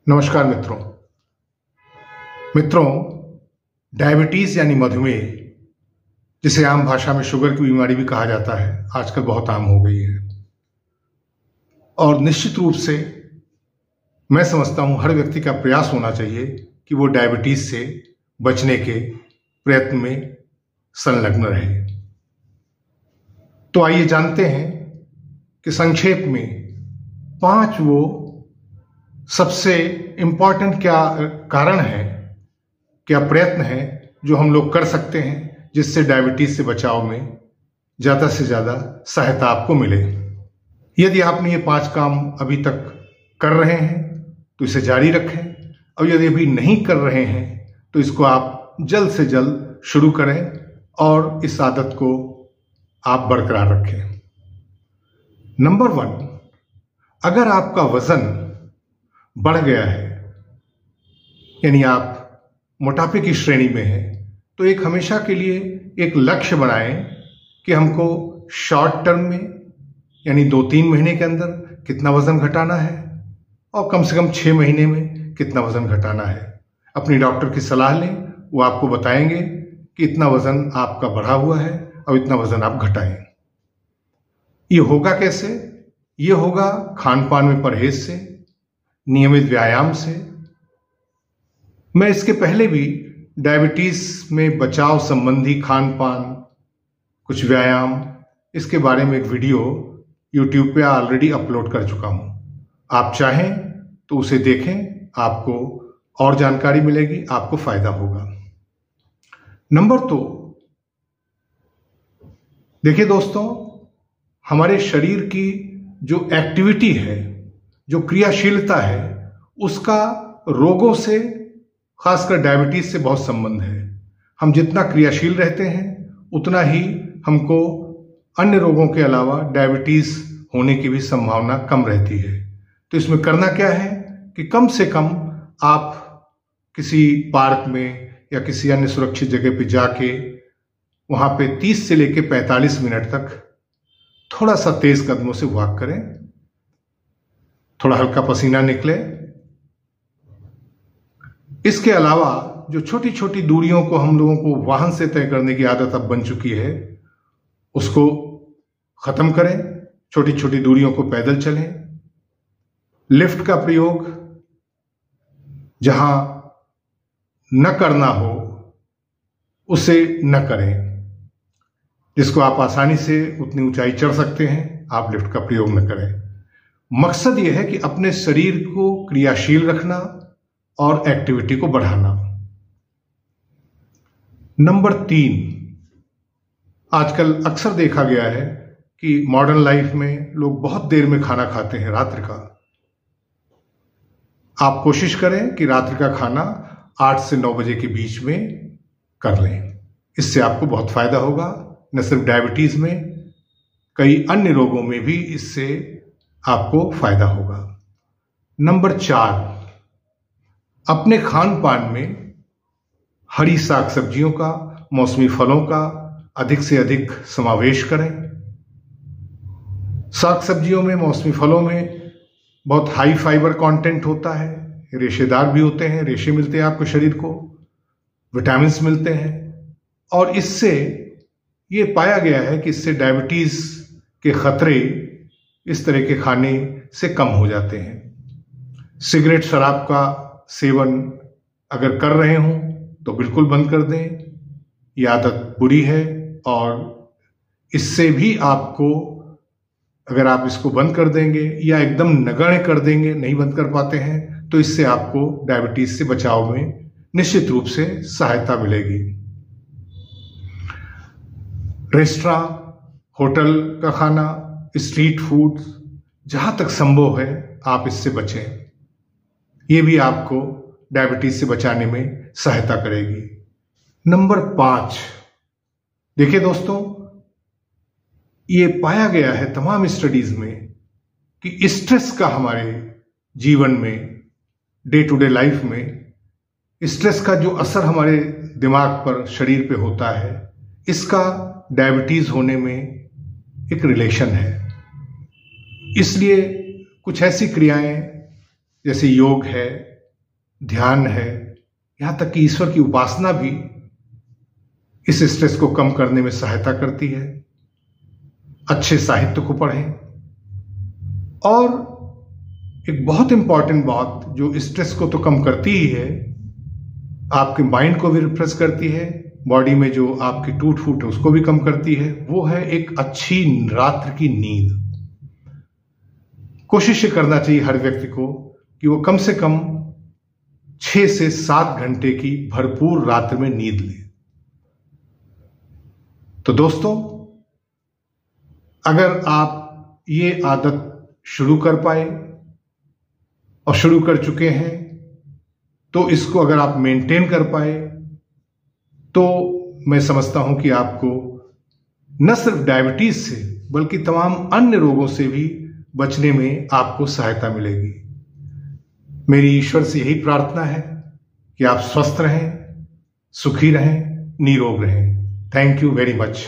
नमस्कार मित्रों डायबिटीज यानी मधुमेह, जिसे आम भाषा में शुगर की बीमारी भी कहा जाता है, आजकल बहुत आम हो गई है। और निश्चित रूप से मैं समझता हूं हर व्यक्ति का प्रयास होना चाहिए कि वो डायबिटीज से बचने के प्रयत्न में संलग्न रहे। तो आइए जानते हैं कि संक्षेप में 5 वो सबसे इंपॉर्टेंट क्या कारण है, क्या प्रयत्न है जो हम लोग कर सकते हैं जिससे डायबिटीज से बचाव में ज़्यादा से ज़्यादा सहायता आपको मिले। यदि आपने ये 5 काम अभी तक कर रहे हैं तो इसे जारी रखें, और यदि अभी नहीं कर रहे हैं तो इसको आप जल्द से जल्द शुरू करें और इस आदत को आप बरकरार रखें। नंबर 1, अगर आपका वजन बढ़ गया है यानी आप मोटापे की श्रेणी में हैं, तो एक हमेशा के लिए एक लक्ष्य बनाएं कि हमको शॉर्ट टर्म में यानी 2-3 महीने के अंदर कितना वजन घटाना है और कम से कम 6 महीने में कितना वजन घटाना है। अपनी डॉक्टर की सलाह लें, वो आपको बताएंगे कि इतना वजन आपका बढ़ा हुआ है और इतना वजन आप घटाएं। ये होगा कैसे? ये होगा खान पान में परहेज से, नियमित व्यायाम से। मैं इसके पहले भी डायबिटीज में बचाव संबंधी खान पान, कुछ व्यायाम, इसके बारे में एक वीडियो YouTube पे ऑलरेडी अपलोड कर चुका हूं। आप चाहें तो उसे देखें, आपको और जानकारी मिलेगी, आपको फायदा होगा। नंबर 2, देखिए दोस्तों, हमारे शरीर की जो एक्टिविटी है, जो क्रियाशीलता है, उसका रोगों से, खासकर डायबिटीज से बहुत संबंध है। हम जितना क्रियाशील रहते हैं उतना ही हमको अन्य रोगों के अलावा डायबिटीज होने की भी संभावना कम रहती है। तो इसमें करना क्या है कि कम से कम आप किसी पार्क में या किसी अन्य सुरक्षित जगह पे जाके वहां पे 30 से लेकर 45 मिनट तक थोड़ा सा तेज कदमों से वॉक करें, थोड़ा हल्का पसीना निकले। इसके अलावा जो छोटी छोटी दूरियों को हम लोगों को वाहन से तय करने की आदत अब बन चुकी है, उसको खत्म करें। छोटी छोटी दूरियों को पैदल चलें। लिफ्ट का प्रयोग जहां न करना हो उसे न करें। जिसको आप आसानी से उतनी ऊंचाई चढ़ सकते हैं, आप लिफ्ट का प्रयोग न करें। मकसद यह है कि अपने शरीर को क्रियाशील रखना और एक्टिविटी को बढ़ाना। नंबर 3, आजकल अक्सर देखा गया है कि मॉडर्न लाइफ में लोग बहुत देर में खाना खाते हैं, रात्रि का। आप कोशिश करें कि रात्रि का खाना 8 से 9 बजे के बीच में कर लें। इससे आपको बहुत फायदा होगा, न सिर्फ डायबिटीज में, कई अन्य रोगों में भी इससे आपको फायदा होगा। नंबर 4, अपने खान पान में हरी साग सब्जियों का, मौसमी फलों का अधिक से अधिक समावेश करें। साग सब्जियों में, मौसमी फलों में बहुत हाई फाइबर कंटेंट होता है, रेशेदार भी होते हैं, रेशे मिलते हैं आपको शरीर को, विटामिन्स मिलते हैं, और इससे ये पाया गया है कि इससे डायबिटीज के खतरे इस तरह के खाने से कम हो जाते हैं। सिगरेट, शराब का सेवन अगर कर रहे हों तो बिल्कुल बंद कर दें। ये आदत बुरी है और इससे भी आपको, अगर आप इसको बंद कर देंगे या एकदम नगण्य कर देंगे, नहीं बंद कर पाते हैं, तो इससे आपको डायबिटीज से बचाव में निश्चित रूप से सहायता मिलेगी। रेस्टोरेंट, होटल का खाना, स्ट्रीट फूड, जहां तक संभव है आप इससे बचें। ये भी आपको डायबिटीज से बचाने में सहायता करेगी। नंबर 5, देखिए दोस्तों, ये पाया गया है तमाम स्टडीज में कि स्ट्रेस का हमारे जीवन में, डे टू डे लाइफ में, स्ट्रेस का जो असर हमारे दिमाग पर, शरीर पे होता है, इसका डायबिटीज होने में एक रिलेशन है। इसलिए कुछ ऐसी क्रियाएं जैसे योग है, ध्यान है, यहां तक कि ईश्वर की उपासना भी इस स्ट्रेस को कम करने में सहायता करती है। अच्छे साहित्य को पढ़ें। और एक बहुत इंपॉर्टेंट बात जो स्ट्रेस को तो कम करती ही है, आपके माइंड को भी रिफ्रेश करती है, बॉडी में जो आपकी टूट फूट है उसको भी कम करती है, वो है एक अच्छी रात्र की नींद। कोशिश करना चाहिए हर व्यक्ति को कि वो कम से कम 6 से 7 घंटे की भरपूर रात्र में नींद ले। तो दोस्तों, अगर आप ये आदत शुरू कर पाए और शुरू कर चुके हैं, तो इसको अगर आप मेंटेन कर पाए तो मैं समझता हूं कि आपको न सिर्फ डायबिटीज से बल्कि तमाम अन्य रोगों से भी बचने में आपको सहायता मिलेगी। मेरी ईश्वर से यही प्रार्थना है कि आप स्वस्थ रहें, सुखी रहें, निरोग रहें। Thank you very much.